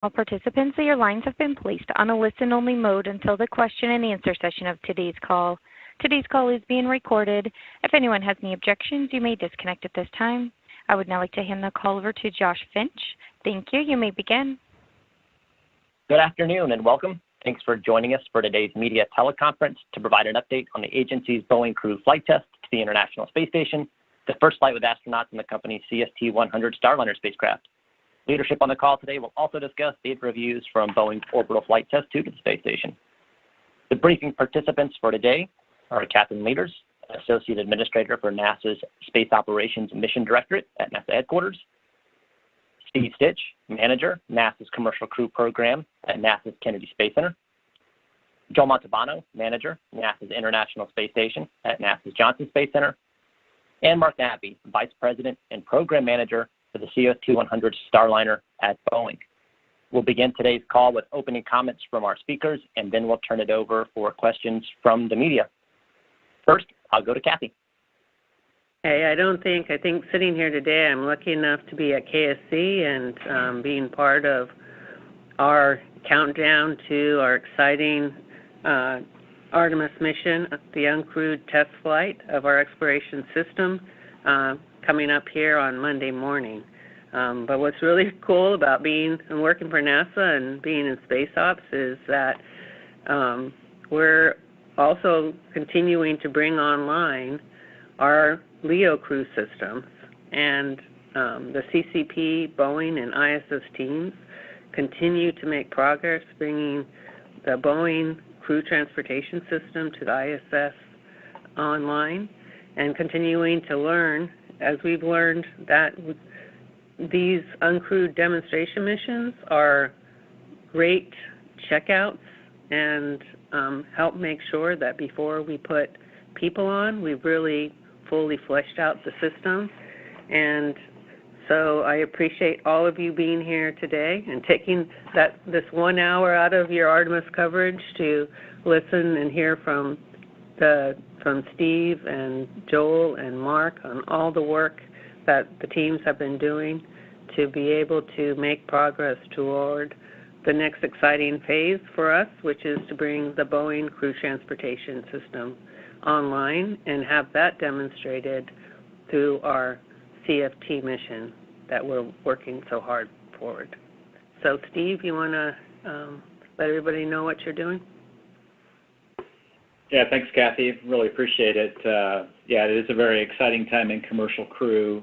All participants, your lines have been placed on a listen-only mode until the question and answer session of today's call. Today's call is being recorded. If anyone has any objections, you may disconnect at this time. I would now like to hand the call over to Josh Finch. Thank you. You may begin. Good afternoon and welcome. Thanks for joining us for today's media teleconference to provide an update on the agency's Boeing crew flight test to the International Space Station, the first flight with astronauts in the company's CST-100 Starliner spacecraft. Leadership on the call today will also discuss data reviews from Boeing's Orbital Flight Test 2 to the space station. The briefing participants for today are Catherine Leaders, Associate Administrator for NASA's Space Operations Mission Directorate at NASA headquarters, Steve Stitch, Manager, NASA's Commercial Crew Program at NASA's Kennedy Space Center, Joel Montalbano, Manager, NASA's International Space Station at NASA's Johnson Space Center, and Mark Nappy, Vice President and Program Manager for the CST-100 Starliner at Boeing. We'll begin today's call with opening comments from our speakers, and then we'll turn it over for questions from the media. First, I'll go to Kathy. Hey, I think sitting here today, I'm lucky enough to be at KSC and being part of our countdown to our exciting Artemis mission, the uncrewed test flight of our exploration system, coming up here on Monday morning. But what's really cool about being and working for NASA and being in space ops is that we're also continuing to bring online our LEO crew systems, and the CCP, Boeing, and ISS teams continue to make progress bringing the Boeing crew transportation system to the ISS online and continuing to learn, as we've learned that these uncrewed demonstration missions are great checkouts and help make sure that before we put people on, we've really fully fleshed out the system. And so I appreciate all of you being here today and taking this 1 hour out of your Artemis coverage to listen and hear from Steve and Joel and Mark on all the work that the teams have been doing to be able to make progress toward the next exciting phase for us, which is to bring the Boeing crew transportation system online and have that demonstrated through our CFT mission that we're working so hard forward. So, Steve, you want to let everybody know what you're doing? Yeah, thanks, Kathy. Really appreciate it. It is a very exciting time in commercial crew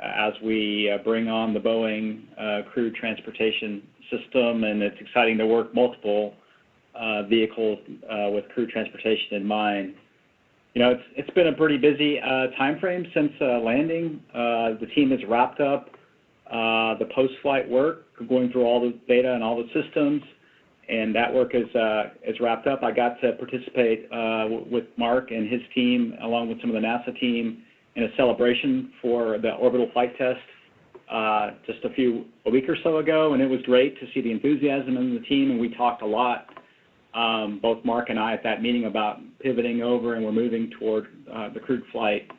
as we bring on the Boeing crew transportation system, and it's exciting to work multiple vehicles with crew transportation in mind. You know, it's been a pretty busy time frame since landing. The team has wrapped up the post-flight work, going through all the data and all the systems, and that work is wrapped up. I got to participate with Mark and his team, along with some of the NASA team, in a celebration for the orbital flight test just a week or so ago, and it was great to see the enthusiasm in the team, and we talked a lot, both Mark and I at that meeting, about pivoting over, and we're moving toward the crewed flight.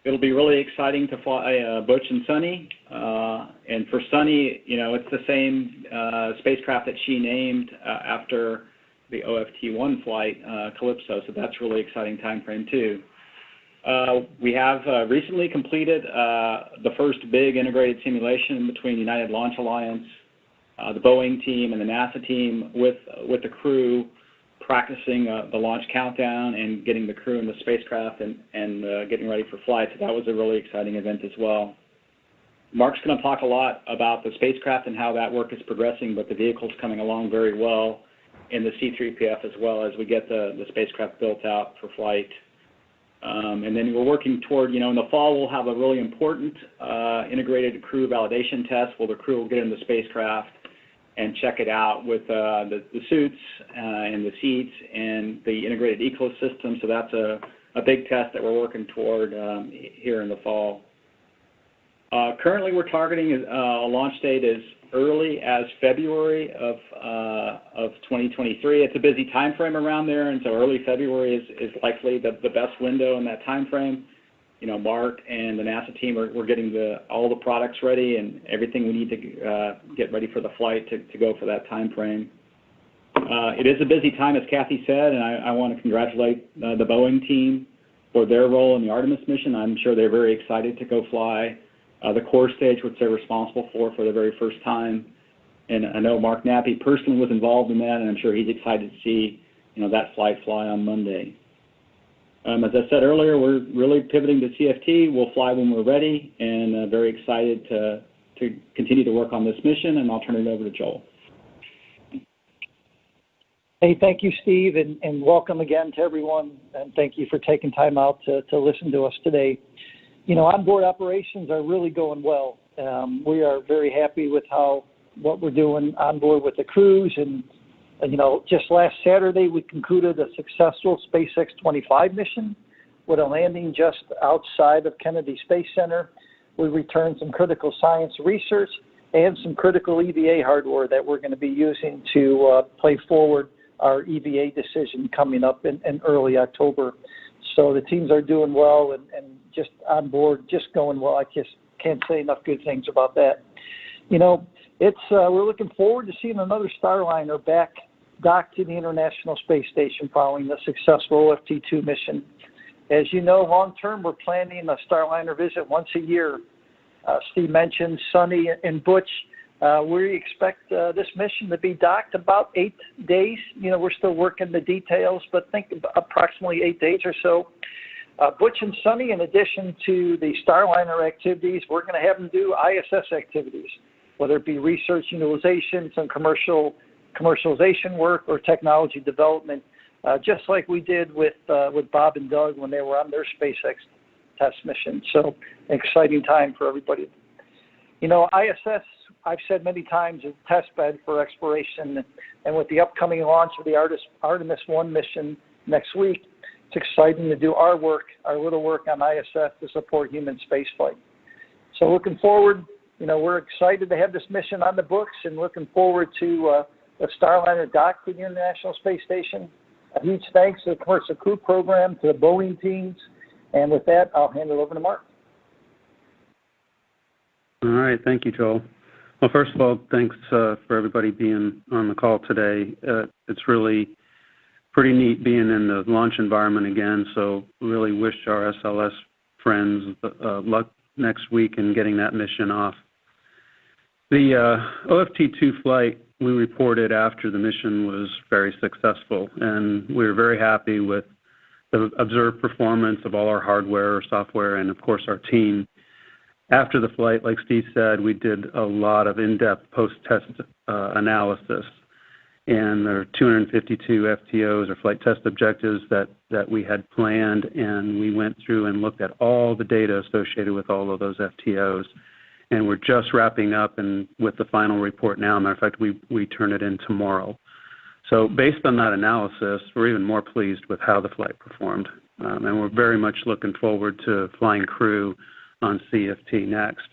It'll be really exciting to fly Butch and Sunny, and for Sunny, you know, it's the same spacecraft that she named after the OFT-1 flight, Calypso, so that's a really exciting time frame too. We have recently completed the first big integrated simulation between United Launch Alliance, the Boeing team, and the NASA team with the crew, practicing the launch countdown and getting the crew in the spacecraft and getting ready for flight. So that was a really exciting event as well. Mark's going to talk a lot about the spacecraft and how that work is progressing, but the vehicle's coming along very well in the C-3PF as well as we get the spacecraft built out for flight. And then we're working toward, in the fall we'll have a really important integrated crew validation test where the crew will get in the spacecraft and check it out with the suits and the seats and the integrated ecosystem. So that's a big test that we're working toward here in the fall. Currently we're targeting a launch date as early as February of 2023. It's a busy time frame around there, and so early February is likely the best window in that time frame. Mark and the NASA team we're getting all the products ready and everything we need to get ready for the flight to go for that time frame. It is a busy time, as Kathy said, and I want to congratulate the Boeing team for their role in the Artemis mission. I'm sure they're very excited to go fly the core stage, which they're responsible for the very first time. And I know Mark Nappy personally was involved in that, and I'm sure he's excited to see that flight fly on Monday. As I said earlier, we're really pivoting to CFT. We'll fly when we're ready, and very excited to continue to work on this mission. And I'll turn it over to Joel. Hey, thank you, Steve, and welcome again to everyone, and thank you for taking time out to listen to us today. Onboard operations are really going well. We are very happy with what we're doing on board with the crews, and just last Saturday we concluded a successful SpaceX 25 mission with a landing just outside of Kennedy Space Center. We returned some critical science research and some critical EVA hardware that we're going to be using to play forward our EVA decision coming up in early October. So the teams are doing well and just on board, just going well. I just can't say enough good things about that. We're looking forward to seeing another Starliner back docked to the International Space Station following the successful OFT-2 mission. As you know, long term, we're planning a Starliner visit once a year. Steve mentioned Sunny and Butch. We expect this mission to be docked about 8 days. We're still working the details, but think approximately 8 days or so. Butch and Sunny, in addition to the Starliner activities, we're going to have them do ISS activities, whether it be research utilization, some commercialization work, or technology development, just like we did with Bob and Doug when they were on their SpaceX test mission. So, exciting time for everybody. ISS, I've said many times, is a test bed for exploration, and with the upcoming launch of the Artemis 1 mission next week, it's exciting to do our little work on ISS to support human spaceflight. So looking forward, we're excited to have this mission on the books and looking forward to a Starliner dock to the International Space Station. A huge thanks to the Commercial Crew Program, to the Boeing teams, and with that, I'll hand it over to Mark. All right, thank you, Joel. Well, first of all, thanks for everybody being on the call today. It's really pretty neat being in the launch environment again, so really wish our SLS friends luck next week in getting that mission off. The OFT-2 flight we reported after the mission was very successful, and we were very happy with the observed performance of all our hardware, software, and of course our team. After the flight, like Steve said, we did a lot of in-depth post-test analysis, and there are 252 FTOs, or flight test objectives, that we had planned, and we went through and looked at all the data associated with all of those FTOs, and we're just wrapping up and with the final report now. Matter of fact, we turn it in tomorrow. So based on that analysis, we're even more pleased with how the flight performed, and we're very much looking forward to flying crew on CFT next.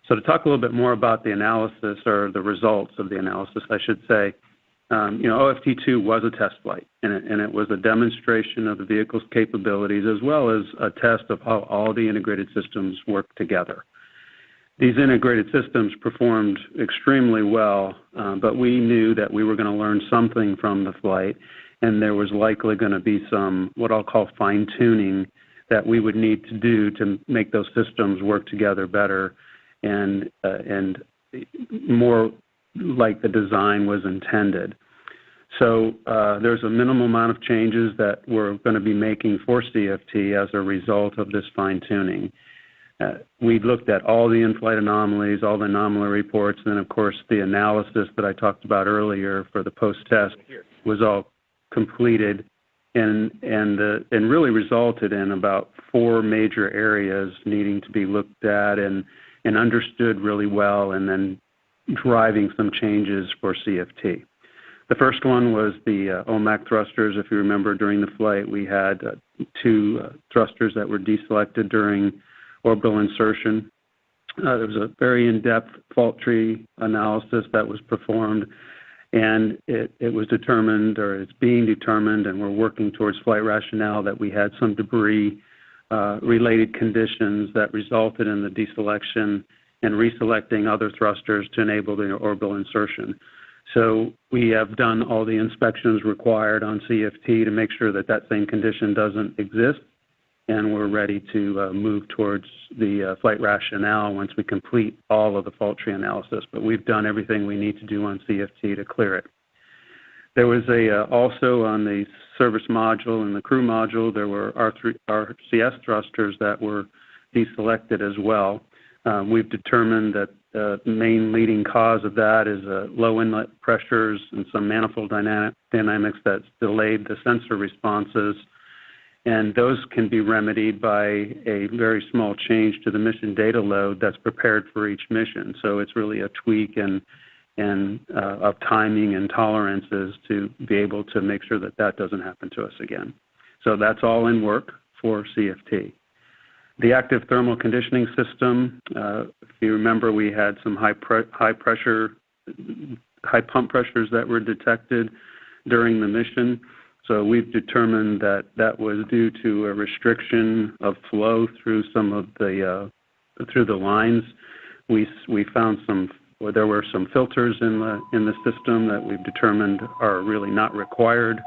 So to talk a little bit more about the analysis, or the results of the analysis, I should say, OFT-2 was a test flight, and it was a demonstration of the vehicle's capabilities as well as a test of how all the integrated systems work together. These integrated systems performed extremely well, but we knew that we were going to learn something from the flight, and there was likely going to be some, what I'll call, fine-tuning that we would need to do to make those systems work together better and more like the design was intended. So there's a minimal amount of changes that we're going to be making for CFT as a result of this fine-tuning. We looked at all the in-flight anomalies, all the anomaly reports, and then, of course, the analysis that I talked about earlier for the post-test was all completed and really resulted in about 4 major areas needing to be looked at and understood really well, and then driving some changes for CFT. The first one was the OMAC thrusters. If you remember, during the flight, we had 2 thrusters that were deselected during orbital insertion. There was a very in-depth fault tree analysis that was performed, and it was determined, or it's being determined, and we're working towards flight rationale, that we had some debris related conditions that resulted in the deselection and reselecting other thrusters to enable the orbital insertion. So we have done all the inspections required on CFT to make sure that that same condition doesn't exist, and we're ready to move towards the flight rationale once we complete all of the fault tree analysis. But we've done everything we need to do on CFT to clear it. There was also on the service module and the crew module, there were RCS thrusters that were deselected as well. We've determined that the main leading cause of that is low inlet pressures and some manifold dynamics that's delayed the sensor responses, and those can be remedied by a very small change to the mission data load that's prepared for each mission. So it's really a tweak and of timing and tolerances to be able to make sure that that doesn't happen to us again. So that's all in work for CFT. The active thermal conditioning system, if you remember, we had some high pump pressures that were detected during the mission. So we've determined that that was due to a restriction of flow through some of the through the lines. We found there were some filters in the system that we've determined are really not required,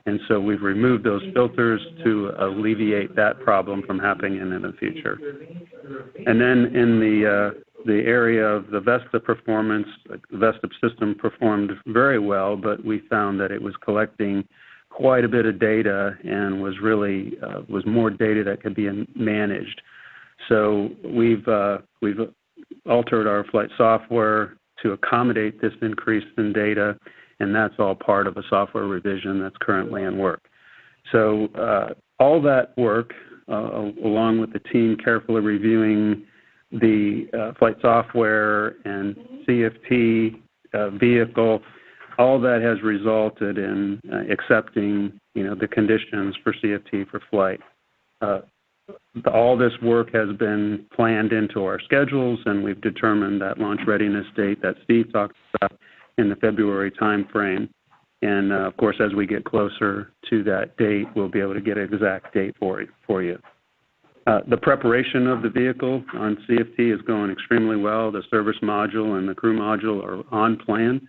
and so we've removed those filters to alleviate that problem from happening in the future. And then in the area of the VESTA performance, the VESTA system performed very well, but we found that it was collecting quite a bit of data and was really was more data that could be managed. So we've altered our flight software to accommodate this increase in data, and that's all part of a software revision that's currently in work. So all that work, along with the team carefully reviewing the flight software and CFT vehicle, all that has resulted in accepting, the conditions for CFT for flight. All this work has been planned into our schedules, and we've determined that launch readiness date that Steve talked about in the February timeframe. And, of course, as we get closer to that date, we'll be able to get an exact date for you. The preparation of the vehicle on CFT is going extremely well. The service module and the crew module are on plan,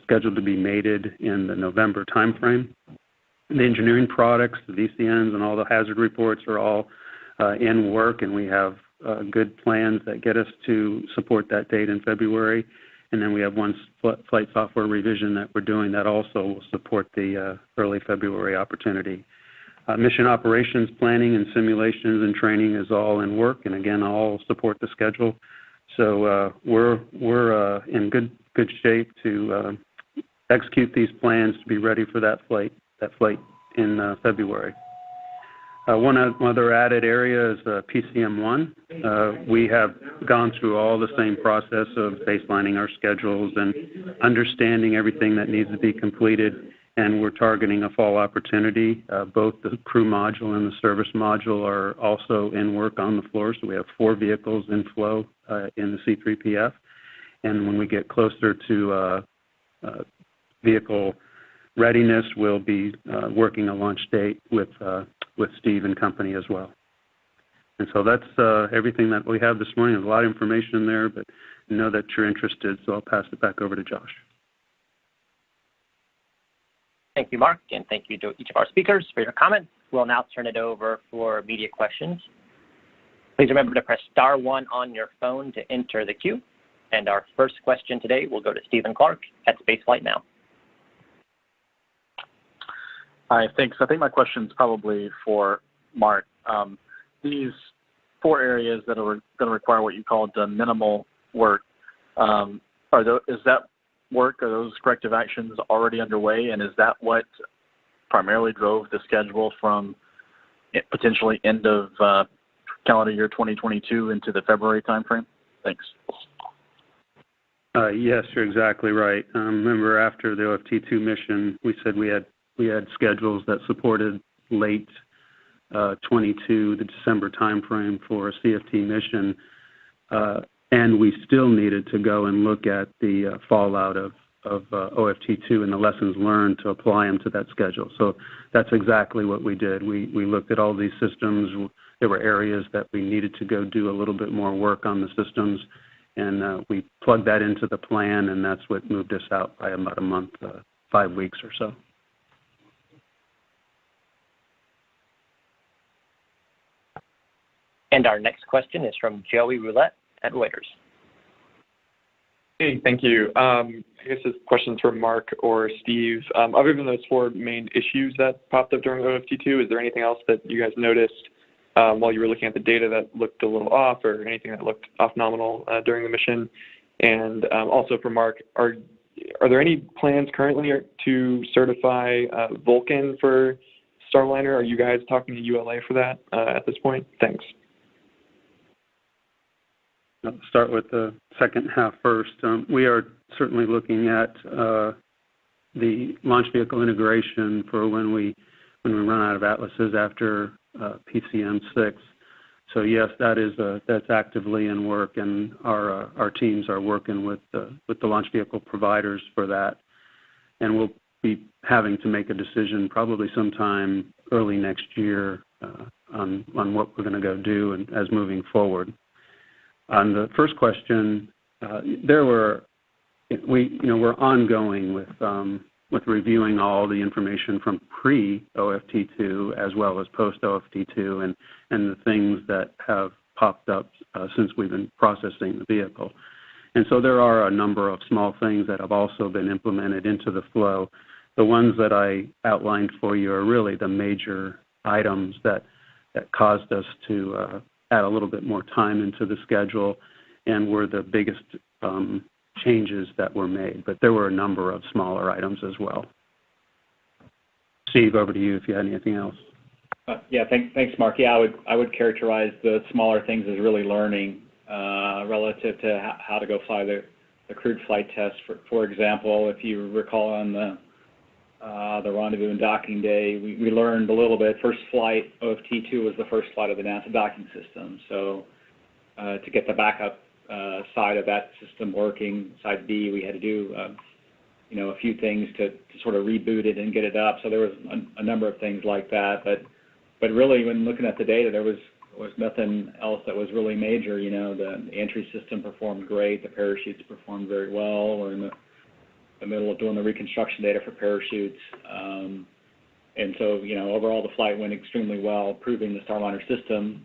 scheduled to be mated in the November timeframe. The engineering products, the VCNs, and all the hazard reports are all in work, and we have good plans that get us to support that date in February. And then we have one flight software revision that we're doing that also will support the early February opportunity. Mission operations planning and simulations and training is all in work, and again, all support the schedule. So we're in good shape to execute these plans to be ready for that flight in February. One other added area is PCM1. We have gone through all the same process of baselining our schedules and understanding everything that needs to be completed, and we're targeting a fall opportunity. Both the crew module and the service module are also in work on the floor, so we have 4 vehicles in flow in the C3PF. And when we get closer to vehicle readiness, we'll be working a launch date with Steve and company as well. And so that's everything that we have this morning. There's a lot of information there, but I know that you're interested, so I'll pass it back over to Josh. Thank you, Mark, and thank you to each of our speakers for your comments. We'll now turn it over for media questions. Please remember to press *1 on your phone to enter the queue. And our first question today will go to Stephen Clark at Spaceflight Now. Hi, thanks. I think my question is probably for Mark. These 4 areas that are going to require what you call the minimal work, is that work, are those corrective actions already underway, and is that what primarily drove the schedule from potentially end of calendar year 2022 into the February timeframe? Thanks. Yes, you're exactly right. Remember, after the OFT-2 mission, we said we had schedules that supported late 22, the December timeframe for a CFT mission, and we still needed to go and look at the fallout of OFT-2 and the lessons learned to apply them to that schedule. So that's exactly what we did. We looked at all these systems there were areas that we needed to go do a little bit more work on the systems, and we plugged that into the plan, and that's what moved us out by about a month, 5 weeks or so. And our next question is from Joey Roulette at Reuters. Hey, thank you. I guess this question's for Mark or Steve. Other than those 4 main issues that popped up during OFT2, is there anything else that you guys noticed while you were looking at the data that looked a little off, or anything that looked off nominal during the mission? And also for Mark, are there any plans currently to certify Vulcan for Starliner? Are you guys talking to ULA for that at this point? Thanks. I'll start with the second half first. We are certainly looking at the launch vehicle integration for when we run out of Atlases after PCM 6. So yes, that's actively in work, and our teams are working with the launch vehicle providers for that, and we'll be having to make a decision probably sometime early next year on what we're going to go do and as moving forward. On the first question, we're ongoing with reviewing all the information from pre-OFT2 as well as post-OFT2 and the things that have popped up since we've been processing the vehicle. And so there are a number of small things that have also been implemented into the flow. The ones that I outlined for you are really the major items that caused us to add a little bit more time into the schedule and were the biggest changes that were made. But there were a number of smaller items as well. Steve, over to you if you had anything else. Yeah, thanks, Mark. Yeah, I would characterize the smaller things as really learning relative to how to go fly the crewed flight test. For example, if you recall on the rendezvous and docking day, we learned a little bit. First flight, OFT2 was the first flight of the NASA docking system. So to get the backup side of that system working, side B, we had to do a few things to sort of reboot it and get it up. So there was a number of things like that. But really, when looking at the data, there was nothing else that was really major. The entry system performed great. The parachutes performed very well. We're in the middle of doing the reconstruction data for parachutes. And so, overall the flight went extremely well, proving the Starliner system.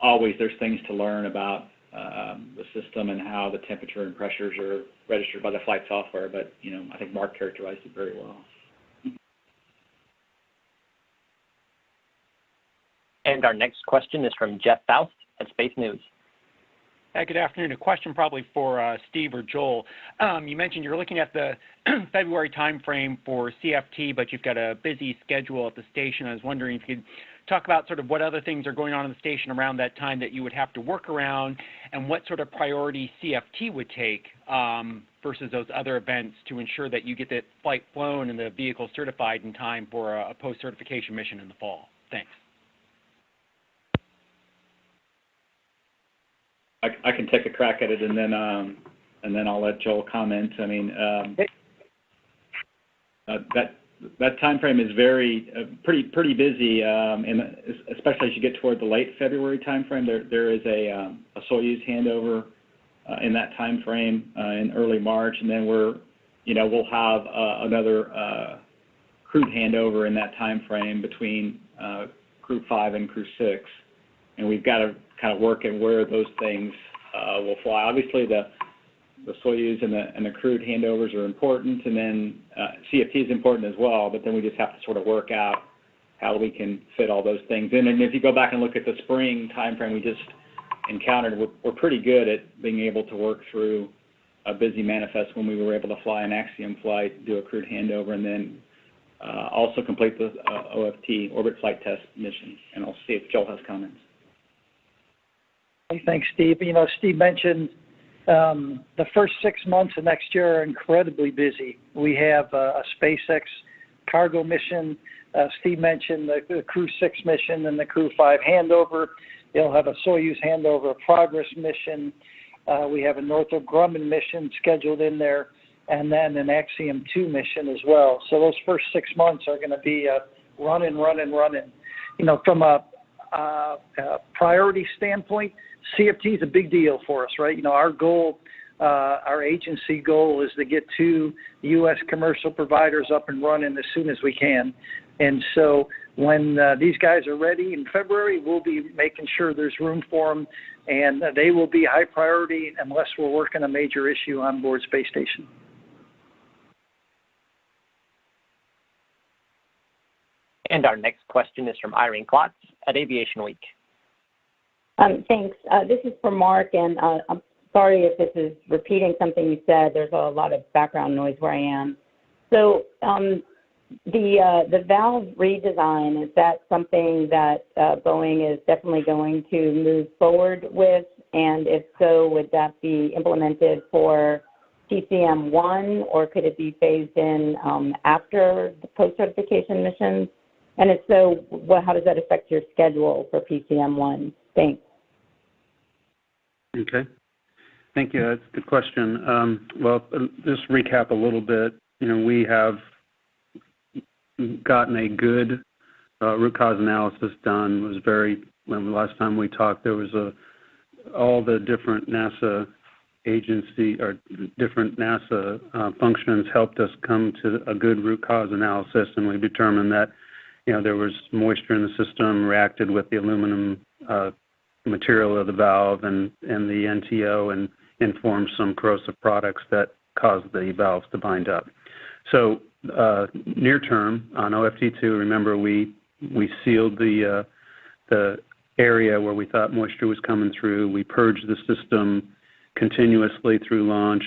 Always there's things to learn about the system and how the temperature and pressures are registered by the flight software, but, I think Mark characterized it very well. And our next question is from Jeff Faust at Space News. Good afternoon. A question probably for Steve or Joel. You mentioned you're looking at the February timeframe for CFT, but you've got a busy schedule at the station. I was wondering if you could talk about sort of what other things are going on in the station around that time that you would have to work around, and what sort of priority CFT would take versus those other events to ensure that you get that flight flown and the vehicle certified in time for a post-certification mission in the fall. Thanks. I can take a crack at it, and then I'll let Joel comment. I mean, that time frame is pretty busy, and especially as you get toward the late February time frame. There is a Soyuz handover in that time frame in early March, and then we'll have another crewed handover in that time frame between Crew 5 and Crew 6, and we've got to kind of work at where those things will fly. Obviously, the Soyuz and the crewed handovers are important, and then CFT is important as well, but then we just have to sort of work out how we can fit all those things in. And if you go back and look at the spring time frame we just encountered, we're pretty good at being able to work through a busy manifest when we were able to fly an Axiom flight, do a crewed handover, and then also complete the OFT, orbit flight test mission. And I'll see if Joel has comments. Thanks, Steve. Steve mentioned the first 6 months of next year are incredibly busy. We have a SpaceX cargo mission. Steve mentioned the Crew 6 mission and the Crew 5 handover. They'll have a Soyuz handover, a Progress mission. We have a Northrop Grumman mission scheduled in there, and then an Axiom 2 mission as well. So those first 6 months are going to be running. From priority standpoint, CFT is a big deal for us, right? Our goal, our agency goal is to get 2 U.S. commercial providers up and running as soon as we can. And so when these guys are ready in February, we'll be making sure there's room for them, and they will be high priority unless we're working a major issue on board space station. And our next question is from Irene Klotz at Aviation Week. Thanks. This is for Mark, and I'm sorry if this is repeating something you said. There's a lot of background noise where I am. So the valve redesign, is that something that Boeing is definitely going to move forward with? And if so, would that be implemented for PCM-1, or could it be phased in after the post-certification missions? And if so, how does that affect your schedule for PCM-1? Thanks. Okay. Thank you. That's a good question. Well, just recap a little bit. We have gotten a good root cause analysis done. It was when the last time we talked, there was all the different NASA agency or different NASA functions helped us come to a good root cause analysis, and we determined that there was moisture in the system, reacted with the aluminum material of the valve and the NTO, and formed some corrosive products that caused the valves to bind up. So near term on OFT2, remember we sealed the area where we thought moisture was coming through. We purged the system continuously through launch,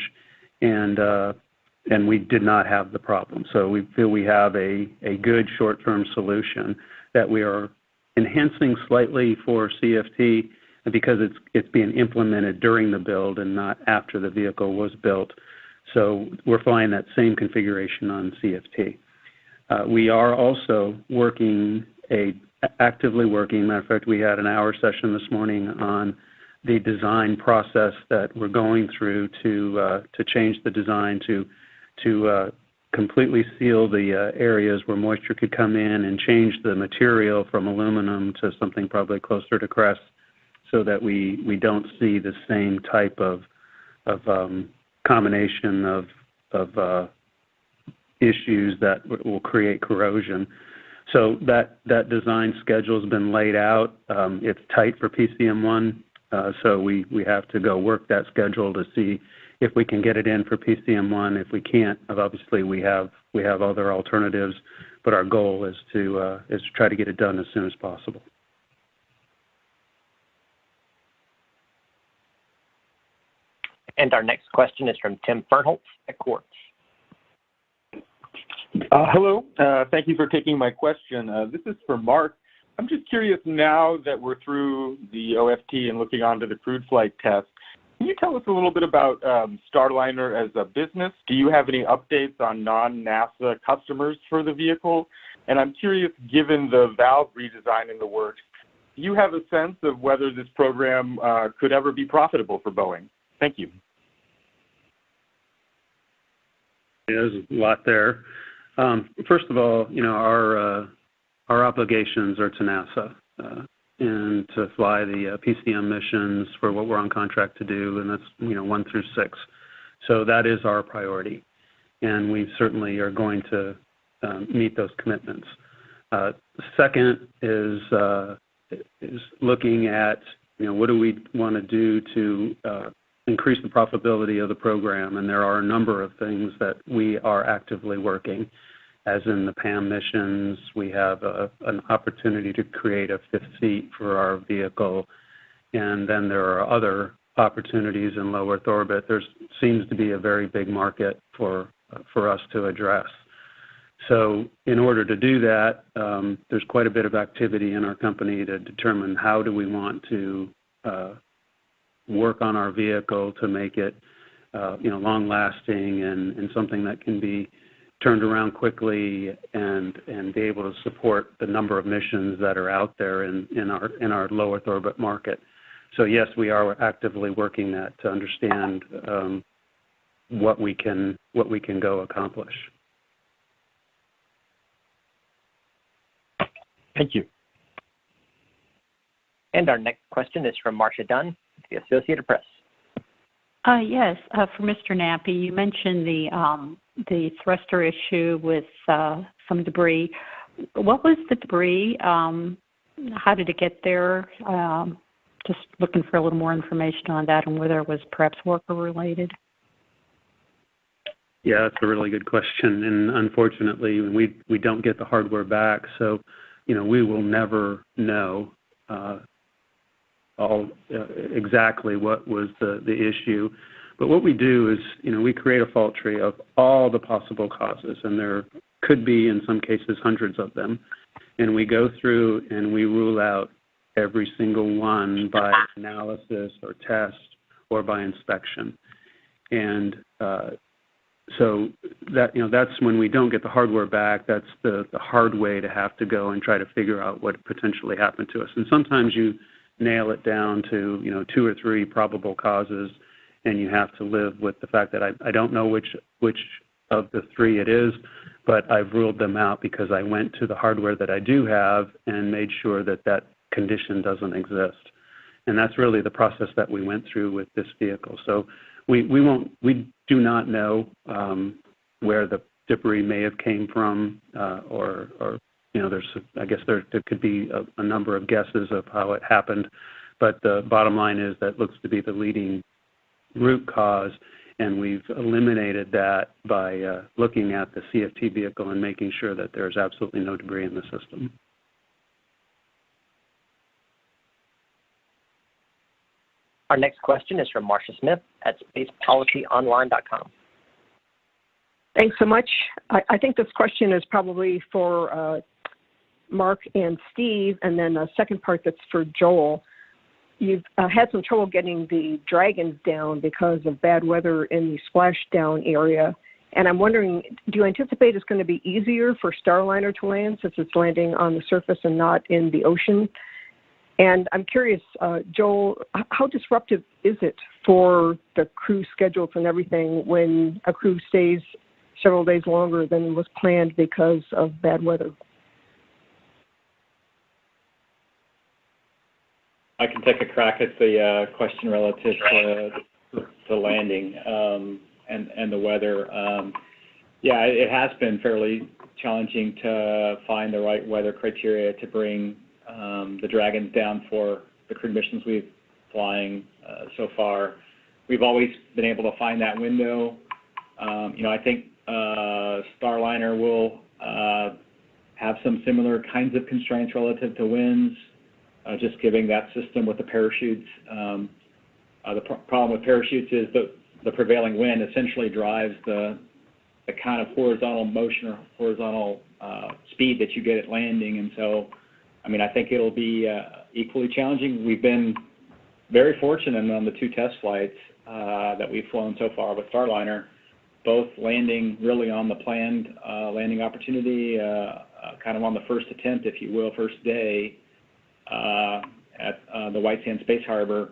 and we did not have the problem. So we feel we have a good short-term solution that we are enhancing slightly for CFT because it's being implemented during the build and not after the vehicle was built. So we're flying that same configuration on CFT. We are also actively working. Matter of fact, we had an hour session this morning on the design process that we're going through to change the design to completely seal the areas where moisture could come in and change the material from aluminum to something probably closer to crest, so that we don't see the same type of combination of issues that will create corrosion. So that design schedule has been laid out. It's tight for PCM1, so we have to go work that schedule to see if we can get it in for PCM1. If we can't, obviously we have other alternatives, but our goal is to try to get it done as soon as possible. And our next question is from Tim Fernholz at Quartz. Hello. Thank you for taking my question. This is for Mark. I'm just curious, now that we're through the OFT and looking onto the crude flight test, can you tell us a little bit about Starliner as a business? Do you have any updates on non-NASA customers for the vehicle? And I'm curious, given the valve redesign in the works, do you have a sense of whether this program could ever be profitable for Boeing? Thank you. There's a lot there. First of all, our obligations are to NASA and to fly the PCM missions for what we're on contract to do, and that's 1 through 6. So that is our priority, and we certainly are going to meet those commitments. Second is looking at what do we want to do to increase the profitability of the program, and there are a number of things that we are actively working. As in the PAM missions, we have an opportunity to create a 5th seat for our vehicle, and then there are other opportunities in low Earth orbit. There seems to be a very big market for us to address. So in order to do that, there's quite a bit of activity in our company to determine how do we want to work on our vehicle to make it long-lasting and something that can be turned around quickly and be able to support the number of missions that are out there in our low Earth orbit market. So yes, we are actively working that to understand what we can go accomplish. Thank you. And our next question is from Marcia Dunn, the Associated Press. Yes, for Mr. Nappy, you mentioned the thruster issue with some debris. What was the debris? How did it get there? Just looking for a little more information on that and whether it was perhaps worker related. Yeah, that's a really good question, and unfortunately, we don't get the hardware back, so we will never know exactly what was the issue. But what we do is, we create a fault tree of all the possible causes, and there could be, in some cases, hundreds of them, and we go through and we rule out every single one by analysis or test or by inspection. And so that's when we don't get the hardware back. That's the hard way to have to go and try to figure out what potentially happened to us. And sometimes you nail it down to 2 or 3 probable causes, and you have to live with the fact that I don't know which of the 3 it is, but I've ruled them out because I went to the hardware that I do have and made sure that that condition doesn't exist. And that's really the process that we went through with this vehicle. So we do not know where the debris may have came from, or I guess there could be a number of guesses of how it happened, but the bottom line is that looks to be the leading root cause, and we've eliminated that by looking at the CFT vehicle and making sure that there's absolutely no debris in the system. Our next question is from Marcia Smith at spacepolicyonline.com. Thanks so much. I think this question is probably for Mark and Steve, and then a second part that's for Joel. You've had some trouble getting the Dragons down because of bad weather in the splashdown area. And I'm wondering, do you anticipate it's going to be easier for Starliner to land since it's landing on the surface and not in the ocean? And I'm curious, Joel, how disruptive is it for the crew schedules and everything when a crew stays several days longer than was planned because of bad weather? I can take a crack at the question relative to landing and the weather. Yeah, it has been fairly challenging to find the right weather criteria to bring the Dragons down for the crewed missions we've flying so far. We've always been able to find that window. I think Starliner will have some similar kinds of constraints relative to winds, just giving that system with the parachutes. The problem with parachutes is the prevailing wind essentially drives the kind of horizontal motion or horizontal speed that you get at landing. And so, I think it'll be equally challenging. We've been very fortunate on the 2 test flights that we've flown so far with Starliner, both landing really on the planned landing opportunity, kind of on the first attempt, if you will, first day at the White Sands Space Harbor.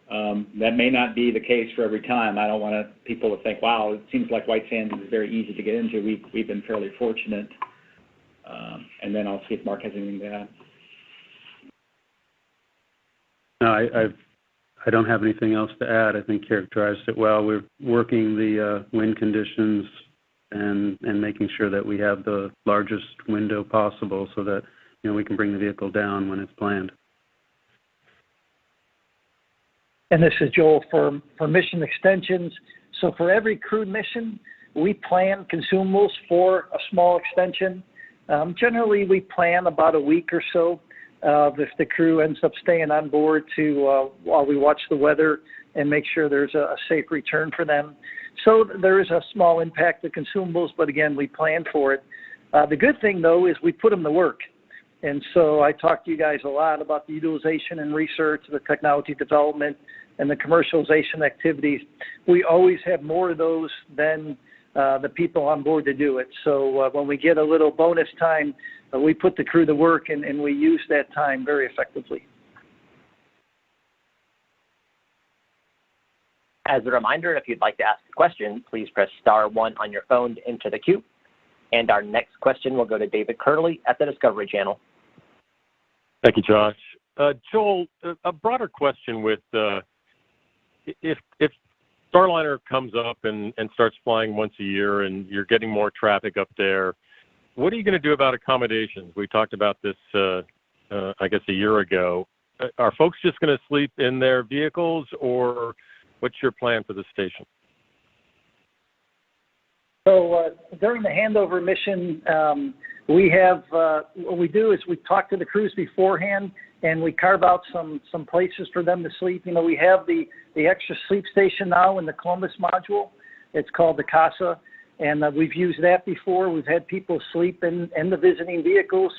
That may not be the case for every time. I don't want people to think, wow, it seems like White Sands is very easy to get into. We've been fairly fortunate. And then I'll see if Mark has anything to add. No, I don't have anything else to add. I think characterized it well. We're working the wind conditions and making sure that we have the largest window possible so that we can bring the vehicle down when it's planned. And this is Joel for mission extensions. So for every crewed mission, we plan consumables for a small extension. Generally, we plan about a week or so if the crew ends up staying on board to while we watch the weather and make sure there's a safe return for them. So there is a small impact to consumables, but again, we plan for it. The good thing, though, is we put them to work. And so I talked to you guys a lot about the utilization and research, the technology development, and the commercialization activities. We always have more of those than the people on board to do it. So when we get a little bonus time, we put the crew to work and we use that time very effectively. As a reminder, if you'd like to ask a question, please press *1 on your phone to enter the queue. And our next question will go to David Curley at the Discovery Channel. Thank you, Josh. Joel, a broader question with if Starliner comes up and starts flying once a year and you're getting more traffic up there, what are you going to do about accommodations? We talked about this, I guess, a year ago. Are folks just going to sleep in their vehicles, or what's your plan for the station? So during the handover mission, what we do is we talk to the crews beforehand, and we carve out some places for them to sleep. You know, we have the extra sleep station now in the Columbus module. It's called the Casa, and we've used that before. We've had people sleep in the visiting vehicles.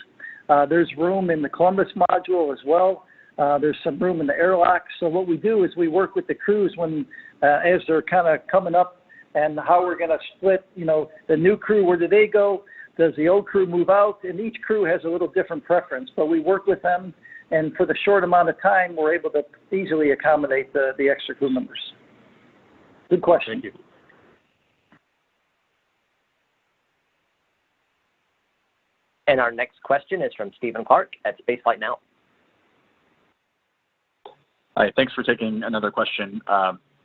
There's room in the Columbus module as well. There's some room in the airlock. So what we do is we work with the crews when as they're kind of coming up, and how we're going to split, you know, the new crew, where do they go? Does the old crew move out? And each crew has a little different preference, but we work with them, and for the short amount of time, we're able to easily accommodate the extra crew members. Good question. Thank you. And our next question is from Stephen Clark at Spaceflight Now. Hi, thanks for taking another question.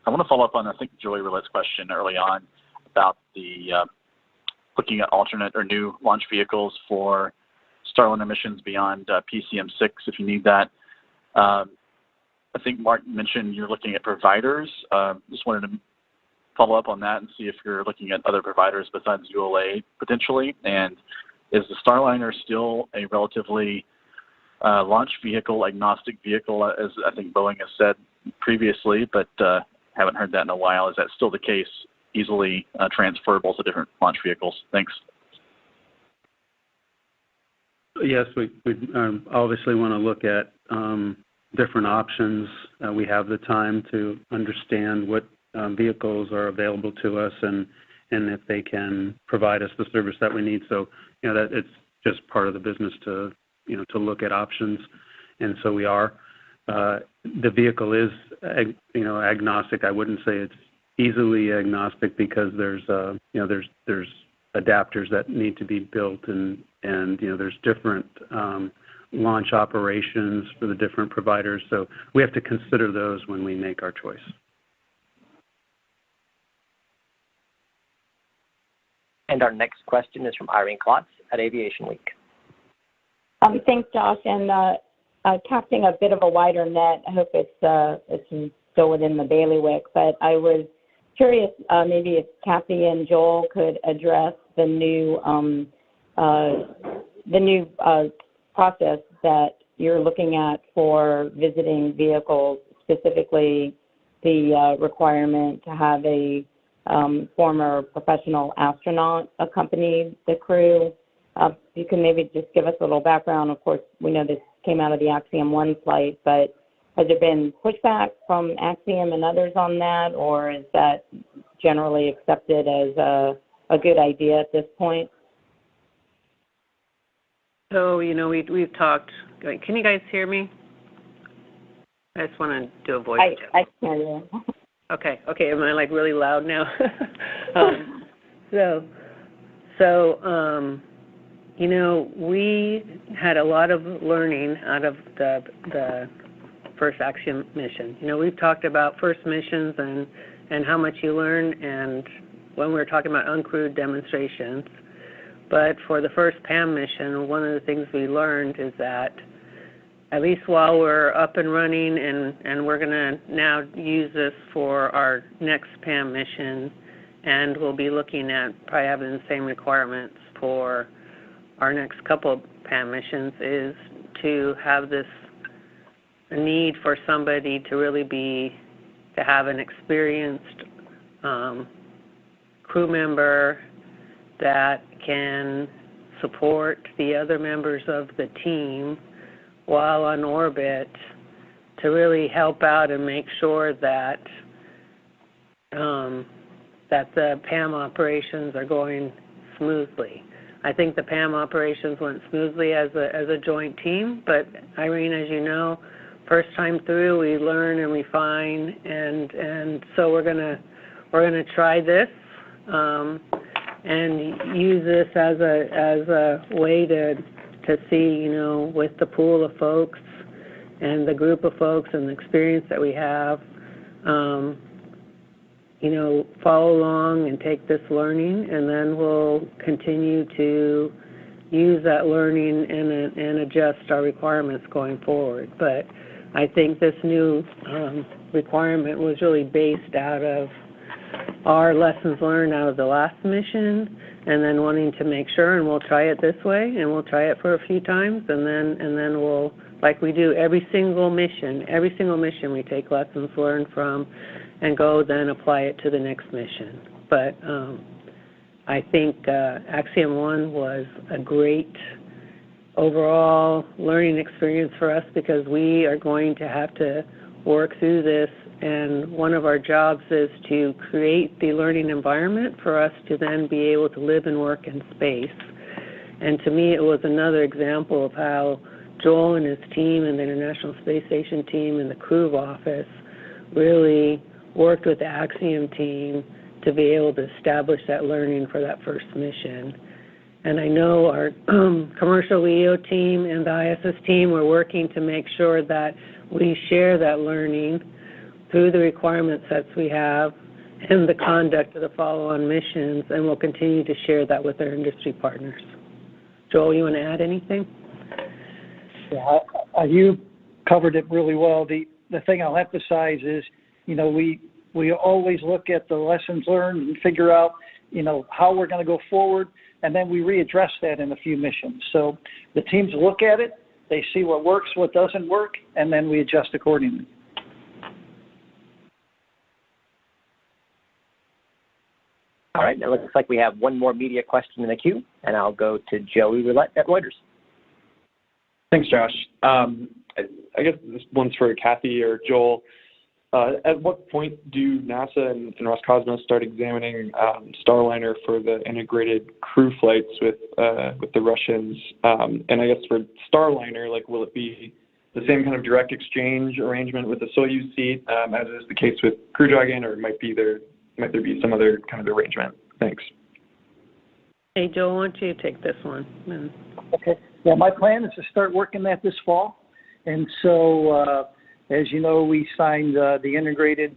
I want to follow up on, I think, Joey Roulette's question early on about the looking at alternate or new launch vehicles for Starliner missions beyond PCM-6 if you need that. I think Mark mentioned you're looking at providers. Just wanted to follow up on that and see if you're looking at other providers besides ULA potentially. And is the Starliner still a relatively launch vehicle agnostic vehicle, as I think Boeing has said previously, but haven't heard that in a while. Is that still the case, easily transferable to different launch vehicles? Thanks. Yes, we obviously want to look at different options. We have the time to understand what vehicles are available to us and if they can provide us the service that we need. So, you know, that it's just part of the business to, you know, to look at options, and so we are. The vehicle is, you know, agnostic. I wouldn't say it's easily agnostic because there's, you know, there's adapters that need to be built, and you know, there's different launch operations for the different providers. So we have to consider those when we make our choice. And our next question is from Irene Klotz at Aviation Week. Thanks, Josh, and casting a bit of a wider net. I hope it's still within the bailiwick, but I was curious maybe if Kathy and Joel could address the new process that you're looking at for visiting vehicles, specifically the requirement to have a former professional astronaut accompany the crew. You can maybe just give us a little background. Of course, we know this came out of the Axiom 1 flight, but has there been pushback from Axiom and others on that, or is that generally accepted as a good idea at this point? So, you know, we've talked. Can you guys hear me? I just want to do a voice check. I can hear you. Okay. Am I like really loud now? You know, we had a lot of learning out of the first Axiom mission. You know, we've talked about first missions and how much you learn, and when we were talking about uncrewed demonstrations. But for the first PAM mission, one of the things we learned is that at least while we're up and running, and we're going to now use this for our next PAM mission, and we'll be looking at probably having the same requirements for our next couple of PAM missions, is to have this need for somebody to really to have an experienced crew member that can support the other members of the team while on orbit to really help out and make sure that that the PAM operations are going smoothly. I think the PAM operations went smoothly as a joint team, but Irene, as you know, first time through we learn and refine, and so we're gonna try this and use this as a way to see, you know, with the pool of folks and the group of folks and the experience that we have, follow along and take this learning, and then we'll continue to use that learning and adjust our requirements going forward. But I think this new requirement was really based out of our lessons learned out of the last mission, and then wanting to make sure, and we'll try it this way, and we'll try it for a few times, and then we'll, like we do every single mission we take lessons learned from and go then apply it to the next mission. But I think Axiom 1 was a great overall learning experience for us, because we are going to have to work through this, and one of our jobs is to create the learning environment for us to then be able to live and work in space. And to me, it was another example of how Joel and his team and the International Space Station team and the crew office really worked with the Axiom team to be able to establish that learning for that first mission. And I know our commercial EO team and the ISS team were working to make sure that we share that learning through the requirement sets we have and the conduct of the follow-on missions, and we'll continue to share that with our industry partners. Joel, you want to add anything? Yeah, you covered it really well. The thing I'll emphasize is, we always look at the lessons learned and figure out, how we're going to go forward, and then we readdress that in a few missions. So the teams look at it, they see what works, what doesn't work, and then we adjust accordingly. All right, it looks like we have one more media question in the queue, and I'll go to Joey Roulette at Reuters. Thanks, Josh. I guess this one's for Kathy or Joel. At what point do NASA and Roscosmos start examining Starliner for the integrated crew flights with the Russians? And I guess for Starliner, will it be the same kind of direct exchange arrangement with the Soyuz seat as is the case with Crew Dragon, or might there be some other kind of arrangement? Thanks. Hey, Joel, why don't you take this one? Okay. Yeah, my plan is to start working that this fall. And so, as you know, we signed the integrated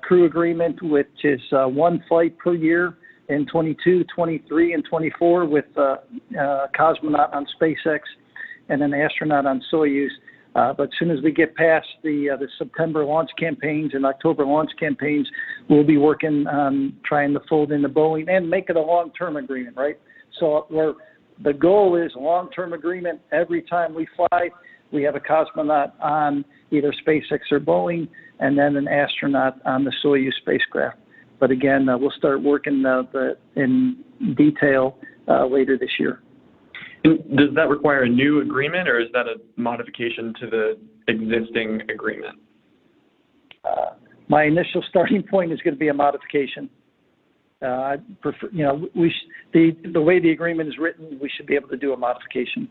crew agreement, which is one flight per year in 22, 23, and 24 with a cosmonaut on SpaceX and an astronaut on Soyuz. But as soon as we get past the September launch campaigns and October launch campaigns, we'll be working on trying to fold in the Boeing and make it a long-term agreement, right? So the goal is a long-term agreement. Every time we fly, we have a cosmonaut on either SpaceX or Boeing, and then an astronaut on the Soyuz spacecraft. But again, we'll start working in detail later this year. Does that require a new agreement, or is that a modification to the existing agreement? My initial starting point is going to be a modification. I prefer, the way the agreement is written, we should be able to do a modification.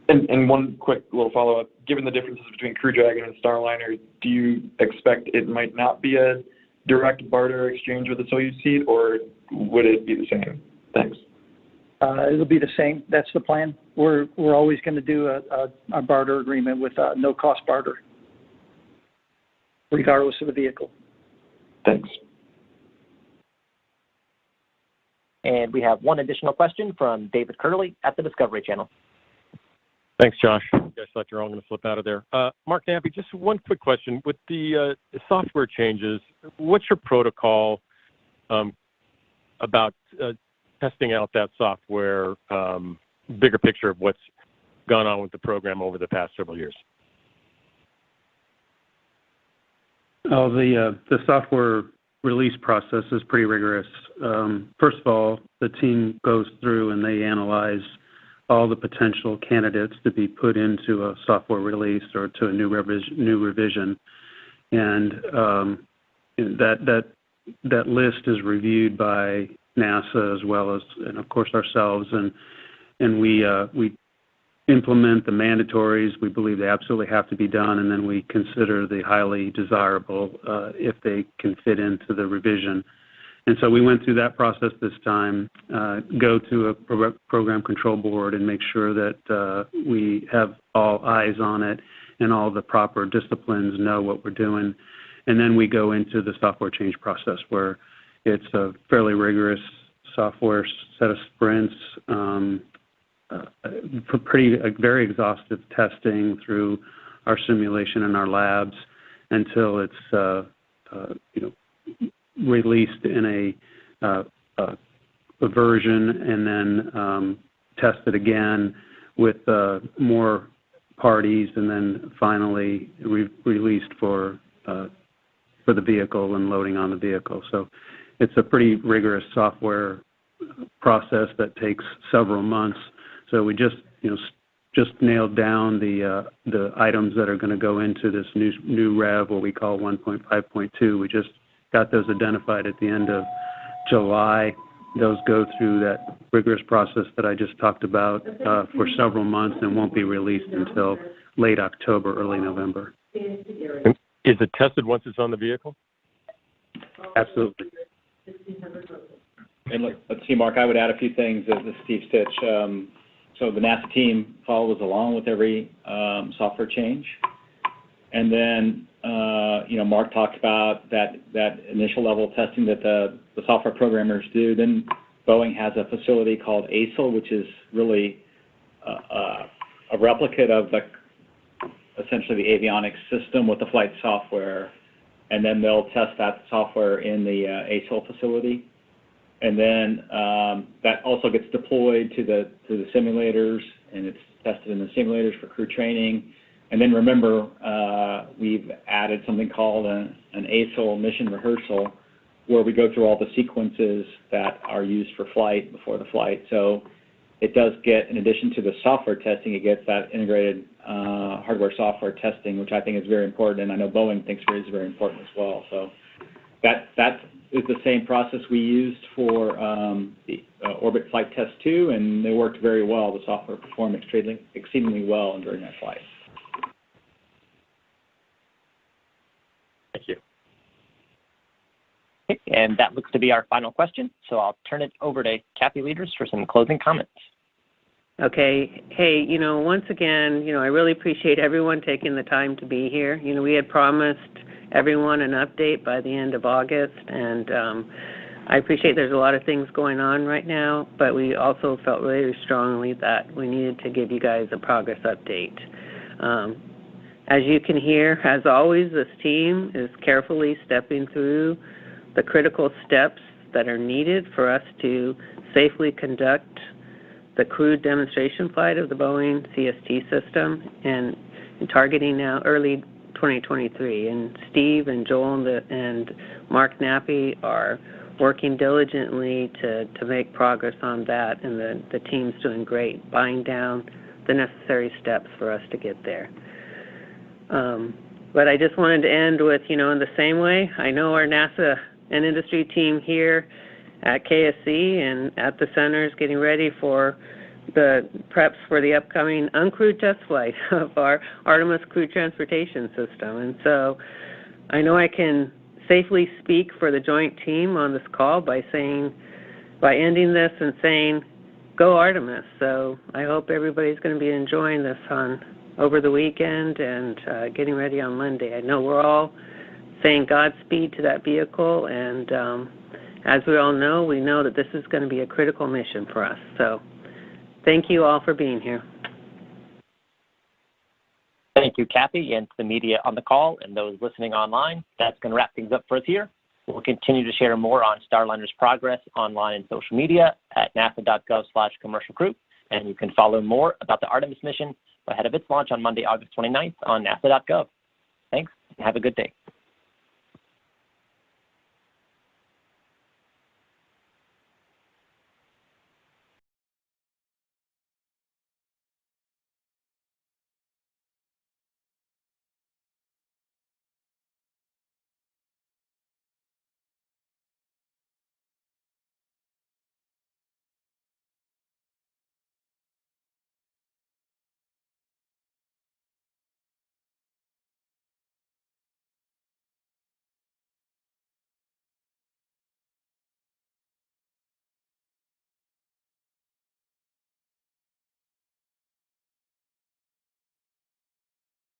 And one quick little follow-up. Given the differences between Crew Dragon and Starliner, do you expect it might not be a direct barter exchange with the Soyuz seat, or would it be the same? Thanks. It'll be the same. That's the plan. We're always going to do a barter agreement with no-cost barter, regardless of the vehicle. Thanks. And we have one additional question from David Curley at the Discovery Channel. Thanks, Josh. I guess I thought you're all going to slip out of there. Mark Nampy, just one quick question. With the software changes, what's your protocol about testing out that software, bigger picture of what's gone on with the program over the past several years? Oh, the software release process is pretty rigorous. First of all, the team goes through and they analyze all the potential candidates to be put into a software release or to a new revision, and that list is reviewed by NASA as well as, and of course, ourselves, and we implement the mandatories. We believe they absolutely have to be done, and then we consider the highly desirable if they can fit into the revision. And so we went through that process this time, go to a program control board and make sure that we have all eyes on it and all the proper disciplines know what we're doing. And then we go into the software change process, where it's a fairly rigorous software set of sprints, very exhaustive testing through our simulation and our labs until it's released in a version, and then tested again with more parties, and then finally released for the vehicle and loading on the vehicle. So it's a pretty rigorous software process that takes several months. So we just nailed down the items that are going to go into this new rev, what we call 1.5.2. We just got those identified at the end of July. Those go through that rigorous process that I just talked about for several months, and won't be released until late October, early November. Is it tested once it's on the vehicle? Absolutely. And let's see, Mark, I would add a few things. This is Steve Stitch. So the NASA team follows along with every software change. And then, Mark talked about that initial level of testing that the software programmers do. Then Boeing has a facility called ASIL, which is really a replicate of essentially the avionics system with the flight software. And then they'll test that software in the ASIL facility. And then that also gets deployed to the simulators, and it's tested in the simulators for crew training. And then remember, we've added something called an ASIL mission rehearsal, where we go through all the sequences that are used for flight before the flight. So it does get, in addition to the software testing, it gets that integrated hardware-software testing, which I think is very important, and I know Boeing thinks it is very important as well. So that is the same process we used for the Orbit Flight Test 2, and they worked very well. The software performed exceedingly well during that flight. Thank you. Okay, and that looks to be our final question, so I'll turn it over to Kathy Leaders for some closing comments. Okay. Hey, once again, I really appreciate everyone taking the time to be here. We had promised everyone an update by the end of August, and I appreciate there's a lot of things going on right now, but we also felt really strongly that we needed to give you guys a progress update. As you can hear, as always, this team is carefully stepping through the critical steps that are needed for us to safely conduct the crewed demonstration flight of the Boeing CST system, and targeting now early 2023. And Steve and Joel and Mark Nappy are working diligently to make progress on that, and the team's doing great, buying down the necessary steps for us to get there. But I just wanted to end with, in the same way, I know our NASA and industry team here at KSC and at the centers getting ready for the preps for the upcoming uncrewed test flight of our Artemis crew transportation system. And so I know I can safely speak for the joint team on this call by ending this and saying, go Artemis. So I hope everybody's going to be enjoying this over the weekend and getting ready on Monday. I know we're all saying Godspeed to that vehicle, and as we all know, we know that this is going to be a critical mission for us. So thank you all for being here. Thank you, Kathy, and to the media on the call and those listening online. That's going to wrap things up for us here. We'll continue to share more on Starliner's progress online and social media at nasa.gov/commercialcrew, and you can follow more about the Artemis mission ahead of its launch on Monday, August 29th on nasa.gov. Thanks, and have a good day.